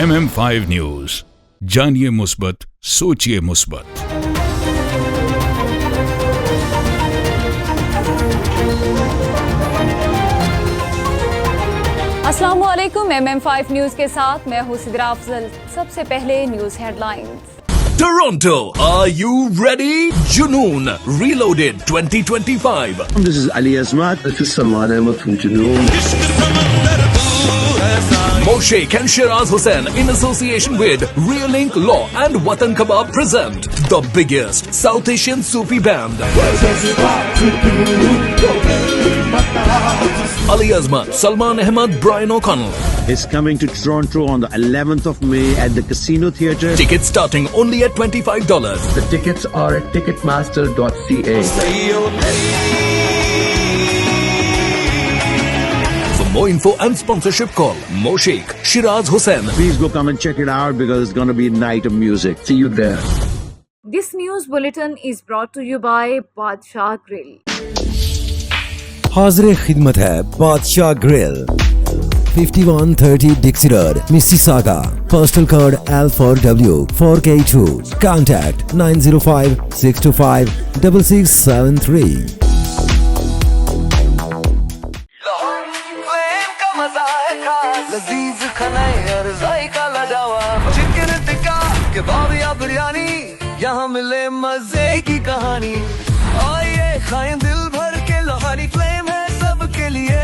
MM5 news, जानिए मुस्बत, सोचिए मुस्बत। अस्सलामुअलैकुम, MM5 न्यूज के साथ मैं हूं सिद्रा अफजल। सबसे पहले news headlines. Toronto, are you ready? Junoon Reloaded 2025. This is Ali Azmat. This is Salman Ahmed from Junoon. Moshaik and Shiraz Hussain in association with Realink Law and Watan Kebab present the biggest South Asian Sufi band. Ali Azmat, Salman Ahmed, Brian O'Connell. Is coming to Toronto on the 11th of May at the Casino Theatre. Tickets starting only at $25. The tickets are at ticketmaster.ca. For more info and sponsorship, call Moshaik, Shiraz Hussain. Please go come and check it out because it's going to be a night of music. See you there. This news bulletin is brought to you by बादशाह grill. हाज़िर खिदमत है बादशाह grill, 5130 Dixie Road, Mississauga. Postal code L4W 4K2. Contact 905-625-6673. यहाँ मिले मजे की कहानी, आइए खाएं दिल भर के। लोहारी फ्लेम है सबके लिए,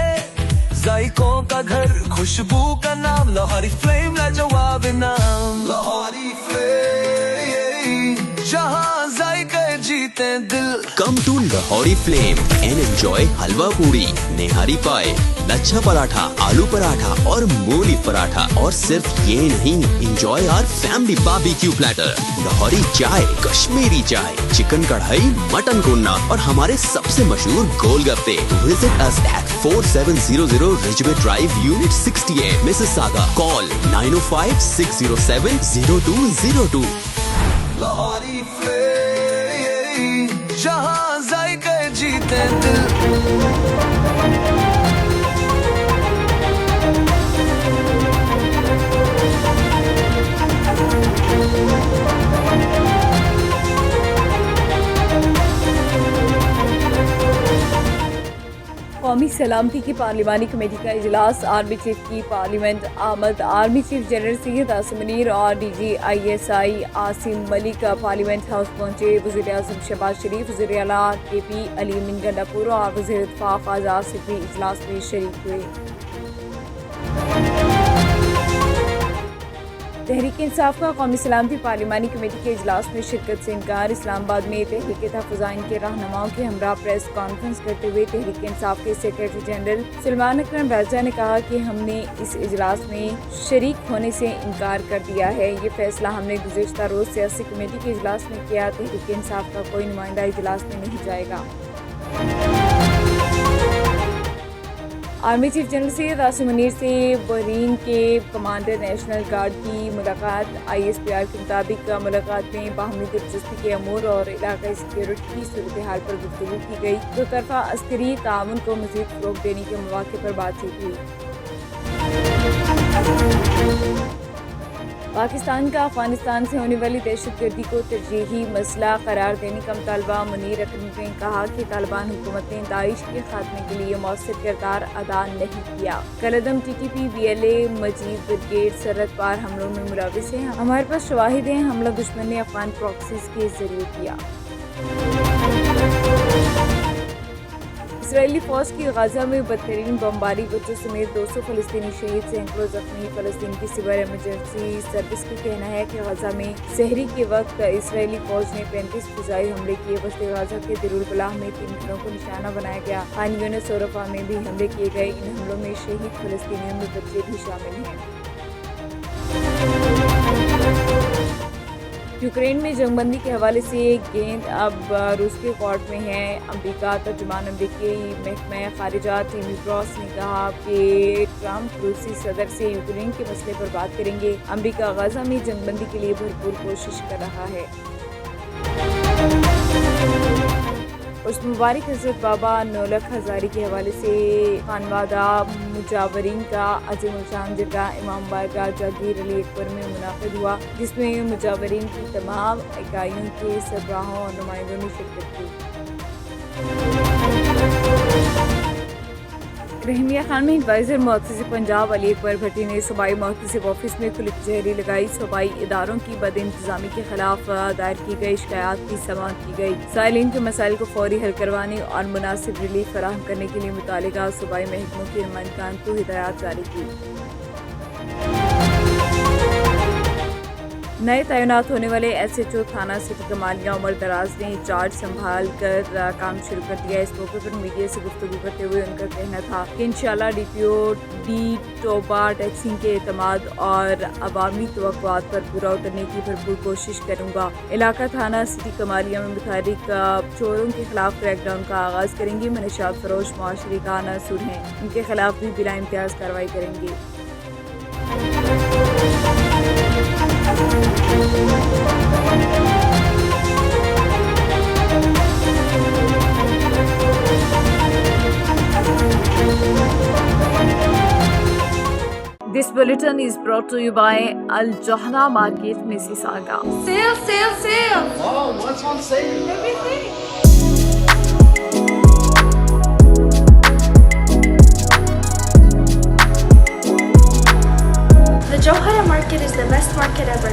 जायकों का घर, खुशबू का नाम। लोहारी फ्लेम लाजवाब नाम। लोहारी फ्लेम, जहाँ जायके जीते दिल। Come to Lahori Flame and enjoy हलवा पूरी, नेहारी पाए, लच्छा पराठा, आलू पराठा और मूली पराठा। और सिर्फ ये नहीं, enjoy our family barbecue platter, Lahori चाय, कश्मीरी चाय, चिकन कढ़ाई, मटन कोन्ना और हमारे सबसे मशहूर गोलगप्पे। Visit us at 4700 Ridgeway Drive, Unit 68, Mississauga. Call 905-607-0202. Lahori flame, जहाँ जायके जीते दिल। कौमी सलामती की पार्लिमानी कमेटी का इजलास। आर्मी चीफ की पार्लियामेंट आमद। Army chief general Syed Asim Munir और DGISI Asim Malik parliament house पहुंचे। वज़ीर आज़म शहबाज शरीफ, वज़ीर आला KP अली अमीन गंडापुर और वज़ीर दिफ़ा आज़ाद सिद्दीकी इजलास में शरीक हुए। तहरीक इंसाफ का कौमी सलामती पार्लिमानी कमेटी के इजलास में शिरकत से इनकार। इस्लामाबाद में तहरीक तहफ़्फ़ुज़ के रहनुमाओं के हमरा प्रेस कॉन्फ्रेंस करते हुए तहरीक इंसाफ के सेक्रेटरी जनरल सलमान अकरम राजा ने कहा कि हमने इस इजलास में शरीक होने से इनकार कर दिया है। ये फैसला हमने गुज़िश्ता रोज़ सियासी कमेटी के इजलास में किया। तहरीक इंसाफ का कोई नुमाइंदा इजलास में नहीं जाएगा। Army chief general Syed Asim Munir से बहरीन के कमांडर नेशनल गार्ड की मुलाकात। ISPR के मुताबिक मुलाकात में बाहमी दिलचस्पी के अमूर और इलाकाई सिक्योरिटी की सूरत हाल पर गुफ्तगू की गई। दो तरफा अस्करी ताउन को मज़ीद फ़रोग़ देने के मौक़े पर बातचीत हुई। पाकिस्तान का अफगानिस्तान से होने वाली दहशतगर्दी को तरजीही मसला करार देने का मुतालबा। मुनीर अकरम ने कहा कि तालिबान हुकूमत ने दाइश के खात्मे के लिए मौसर किरदार अदा नहीं किया। कलदम TTP BLA मजीद ब्रिगेड सरहद पार हमलों में मुलविस है। हमारे पास शवाहिद हैं। हमला दुश्मन ने अफगान प्रॉक्सीज के जरिए किया। इसराइली फौज की गाजा में बदतरीन बमबारी, बच्चों समेत 200 फ़लस्तीनी शहीद, सैकड़ों जख्मी। फ़लस्तीन की सिविल इमरजेंसी सर्विस का कहना है कि गाजा में सहरी के वक्त इसराइली फौज ने 35 फ़िज़ाई हमले किए। वस्ती गाजा के दिरुल बलाह में 3 घरों को निशाना बनाया गया। खान यूनिस और रफ़ा में भी हमले किए गए। इन हमलों में शहीद फ़लस्तीनियों में बच्चे भी शामिल हैं। यूक्रेन में जंगबंदी के हवाले से गेंद अब रूस के कोर्ट में है। अमेरिका तर्जुमान अमेरिकी महकमा खारिजा टिमी फ्रॉस्ट ने कहा कि ट्रंप रूसी सदर से यूक्रेन के मसले पर बात करेंगे। अमेरिका गाजा में जंगबंदी के लिए भरपूर कोशिश कर रहा है। उस मुबारक हज़रत बाबा नौलख हज़ारी के हवाले से खानवादा मुजावरीन का अजीम शान जगह इमाम बारगाह जागीर अली अकबर में मुनाकिद हुआ, जिसमें मुजावरीन की तमाम इकाइयों के सरबराहों और नुमाइंदों ने शिरकत की। रहमिया खान में एडवाइजर मुअत्तसिब पंजाब अली अकबर भट्टी ने सूबाई मुअत्तसिब ऑफिस में खुली कचहरी लगाई। सूबाई इदारों की बदइंतजामी के खिलाफ दायर की गई शिकायत की समाअत की गई। साइलिन के मसाइल को फौरी हल करवाने और मुनासिब रिलीफ फराहम करने के लिए मुतालिका सूबाई महकमों के नुमाइंदगान को हिदायत जारी की। नए तैनात होने वाले SHO थाना सिटी कमालिया उमर दराज ने चार्ज संभाल कर काम शुरू कर दिया। इस मौके पर मीडिया से गुफ्तगू करते हुए उनका कहना था कि इंशाअल्लाह DPO टोबा टैक्सिंग के एतमाद और अवामी तवक्कुआत पर पूरा उतरने की भरपूर कोशिश करूँगा। इलाका थाना सिटी कमालिया में मुतारिक चोरों के खिलाफ क्रैकडाउन का आगाज करेंगे। मनशात फरोश मुआशरे का नासुर हैं, उनके खिलाफ भी बिला इम्तियाज कार्रवाई करेंगे। This bulletin is brought to you by Al Johna Market, Mississauga. Sale! Oh, what's on sale? Everything. The Johara market is the best market ever.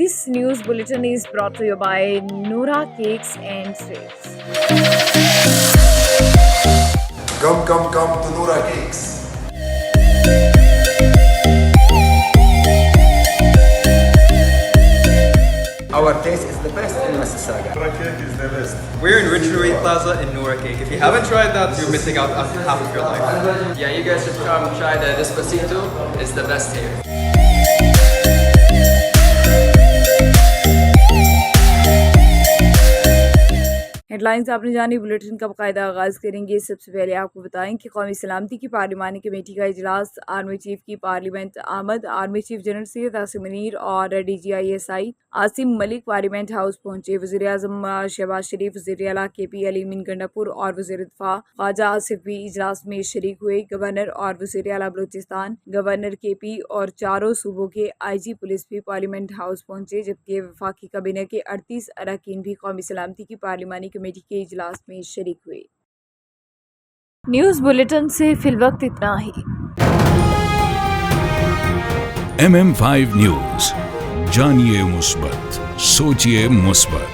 This news bulletin is brought to you by Noora Cakes and Sweets. Come to Noora Cakes. Our taste is the best in Mississauga. Noora Cake is the best. We're in Ridgeway Plaza in Noora Cake. If you haven't tried that, you're missing out on half of your life. Yeah, you guys should come try the Despacito. It's the best here. Headlines आपने जानी। Bulletin का बाकायदा आगाज करेंगे। सबसे पहले आपको बताएं कि कौमी सलामती की पार्लिमानी कमेटी का इजलास। आर्मी चीफ की पार्लियामेंट आमद। Army chief general Syed Asim Munir और DGISI Asim Malik parliament house पहुंचे। वज़ीर आज़म शहबाज शरीफ, वज़ीर आला KP अली मीन गंडापुर और वज़ीर दिफा ख्वाजा आसिफ भी इजलास में शरीक हुए। गवर्नर और वज़ीर आला बलूचिस्तान, गवर्नर KP और चारों सूबों के IG पुलिस भी पार्लियामेंट हाउस पहुंचे, जबकि वफाकी काबीना के 38 अरकान भी कौमी सलामती की पार्लिमानी कमेटी के इजलास में शरीक हुए। न्यूज़ बुलेटिन से फिलवक्त इतना ही। MM5 न्यूज़, जानिए मुस्बत, सोचिए मुस्बत।